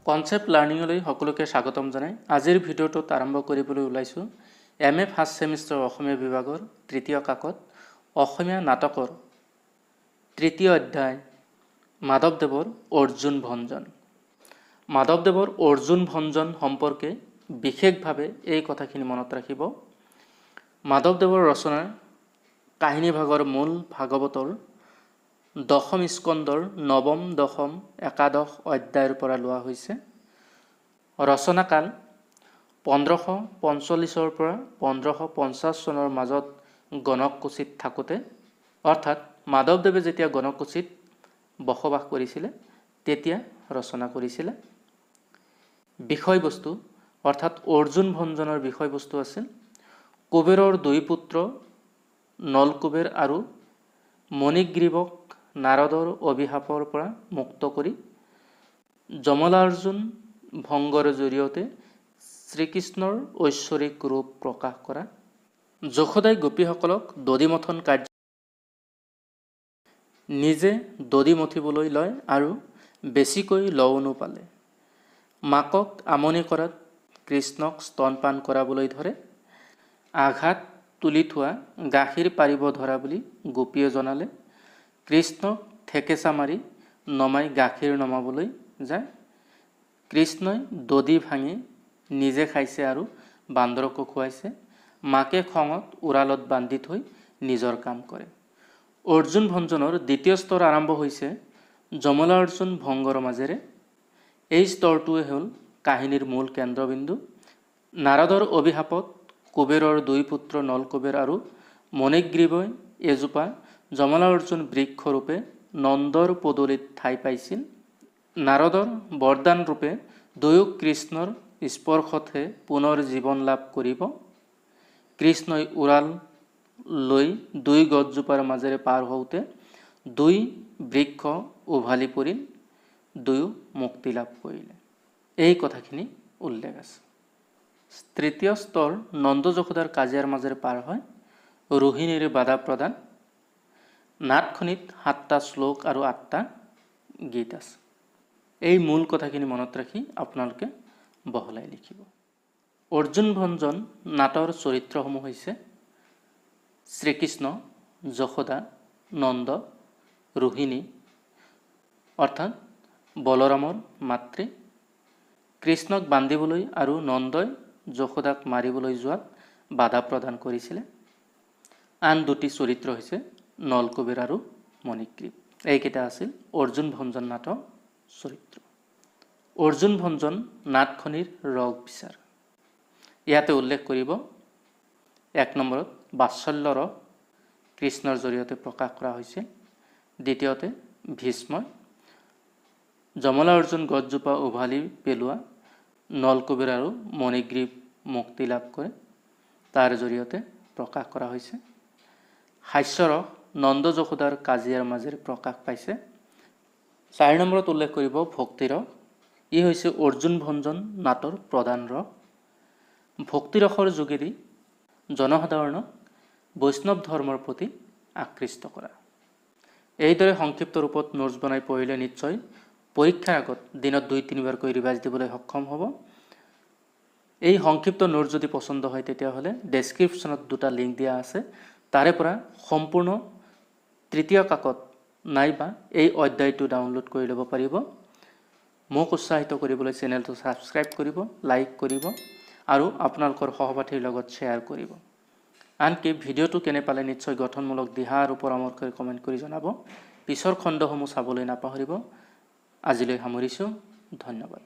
Concept লাৰ্ণিঙলৈ সকলোকে স্বাগতম জনাই আজিৰ ভিডিঅ'টোত আৰম্ভ কৰিবলৈ ওলাইছোঁ MA ফাৰ্ষ্ট সেমিষ্টাৰ অসমীয়া বিভাগৰ তৃতীয় কাকত অসমীয়া নাটকৰ তৃতীয় অধ্যায় মাধৱদেৱৰ অৰ্জুন ভঞ্জন। মাধৱদেৱৰ অৰ্জুন ভঞ্জন সম্পৰ্কে বিশেষভাৱে এই কথাখিনি মনত ৰাখিব। মাধৱদেৱৰ ৰচনাৰ কাহিনী ভাগৰ মূল ভাগৱতৰ দশম স্কন্ধৰ নৱম দশম একাদশ অধ্যায়ৰ পৰা লোৱা হৈছে। ৰচনাকাল 1545 পৰা 1550 চনৰ মাজত গণককুছিত থাকোঁতে, অৰ্থাৎ মাধৱদেৱে যেতিয়া গণককুছিত বসবাস কৰিছিলে তেতিয়া ৰচনা কৰিছিলে। বিষয়বস্তু অৰ্থাৎ অৰ্জুন ভঞ্জনৰ বিষয়বস্তু আছিল কুবেৰৰ দুই পুত্ৰ নলকুবেৰ আৰু মণিগ্ৰীৱক নাৰদৰ অভিশাপৰ পৰা মুক্ত কৰি যমলাৰ্জুন ভংগৰ জৰিয়তে শ্ৰীকৃষ্ণৰ ঐশ্বৰিক ৰূপ প্ৰকাশ কৰা। যশোদাই গোপীসকলক দধিমথন কাৰ্য নিজে দধি মথিবলৈ লয় আৰু বেছিকৈ লৱণো পালে। মাকক আমনি কৰাত কৃষ্ণক স্তনপান কৰাবলৈ ধৰে। আঘাত তুলি থোৱা গাখীৰ পাৰিব ধৰা বুলি গোপীয়ে জনালে। কৃষ্ণক ঠেকেচা মাৰি নমাই গাখীৰ নমাবলৈ যায়। কৃষ্ণই দধি ভাঙি নিজে খাইছে আৰু বান্দৰকো খুৱাইছে। মাকে খঙত উৰালত বান্ধি থৈ নিজৰ কাম কৰে। অৰ্জুন ভঞ্জনৰ দ্বিতীয় স্তৰ আৰম্ভ হৈছে যমলাৰ্জুন ভংগৰ মাজেৰে। এই স্তৰটোৱে হ'ল কাহিনীৰ মূল কেন্দ্ৰবিন্দু। নাৰদৰ অভিশাপত কুবেৰৰ দুই পুত্ৰ নলকুবেৰ আৰু মণিগ্ৰীৱই এজোপা যমলাৰ্জুন বৃক্ষৰূপে নন্দৰ পদূলিত ঠাই পাইছিল। নাৰদৰ বৰদান ৰূপে দুয়ো কৃষ্ণৰ স্পৰ্শতহে পুনৰ জীৱন লাভ কৰিব। কৃষ্ণই উৰাল লৈ দুই গছজোপাৰ মাজেৰে পাৰ হওঁতে দুই বৃক্ষ উভালি পৰিল, দুয়ো মুক্তি লাভ কৰিলে। এই কথাখিনি উল্লেখ আছে। তৃতীয় স্তৰ নন্দ যশোদাৰ কাজিয়াৰ মাজেৰে পাৰ হয়। ৰোহিণীৰ বাধা প্ৰদান। নাটখনিত 7টা শ্লোক আৰু 8টা গীত আছে। এই মূল কথাখিনি মনত ৰাখি আপোনালোকে বহলাই লিখিব। অৰ্জুন ভঞ্জন নাটৰ চৰিত্ৰসমূহ হৈছে শ্ৰীকৃষ্ণ, যশোদা, নন্দ, ৰোহিণী অৰ্থাৎ বলৰামৰ মাতৃ। কৃষ্ণক বান্ধিবলৈ আৰু নন্দই যশোদাক মাৰিবলৈ যোৱাত বাধা প্ৰদান কৰিছিলে। আন দুটি চৰিত্ৰ হৈছে নলকুবেৰ আৰু মণিগ্ৰীৱ। এইকেইটা আছিল অৰ্জুন ভঞ্জন নাটৰ চৰিত্ৰ। অৰ্জুন ভঞ্জন নাটখনিৰ ৰস বিচাৰ। ইয়াতে উল্লেখ কৰিব 1 নম্বৰত বাৎসল্য ৰস কৃষ্ণৰ জৰিয়তে প্ৰকাশ কৰা হৈছে। দ্বিতীয়তে ভীষ্মই যমলাৰ্জুন গছজোপা উভালি পেলোৱা নলকুবেৰ আৰু মণিগ্ৰীৱ মুক্তি লাভ কৰে, তাৰ জৰিয়তে প্ৰকাশ কৰা হৈছে। হাস্যৰস নন্দ যশোদাৰ কাজিয়াৰ মাজেৰে প্ৰকাশ পাইছে। 4 নম্বৰত উল্লেখ কৰিব ভক্তিৰস। ই হৈছে অৰ্জুন ভঞ্জন নাটৰ প্ৰধান ৰস। ভক্তিৰসৰ যোগেদি জনসাধাৰণক বৈষ্ণৱ ধৰ্মৰ প্ৰতি আকৃষ্ট কৰা। এইদৰে সংক্ষিপ্ত ৰূপত নোটছ বনাই পঢ়িলে নিশ্চয় পৰীক্ষাৰ আগত দিনত 2-3 বাৰকৈ ৰিভাইজ দিবলৈ সক্ষম হ'ব। এই সংক্ষিপ্ত নোটছ যদি পচন্দ হয় তেতিয়াহ'লে ডেছক্ৰিপশ্যনত 2টা লিংক দিয়া আছে, তাৰে পৰা সম্পূৰ্ণ তৃতীয় কাকত নাইবা এই অধ্যায়টো ডাউনলোড কৰি ল'ব পাৰিব। মোক উৎসাহিত কৰিবলৈ চেনেলটো ছাবস্ক্ৰাইব কৰিব, লাইক কৰিব আৰু আপোনালোকৰ সহপাঠীৰ লগত শ্বেয়াৰ কৰিব। আনকি ভিডিঅ'টো কেনে পালে নিশ্চয় গঠনমূলক দিহা আৰু পৰামৰ্শ কমেণ্ট কৰি জনাব। পিছৰ খণ্ডসমূহ চাবলৈ নাপাহৰিব। আজিলৈ সামৰিছোঁ। ধন্যবাদ।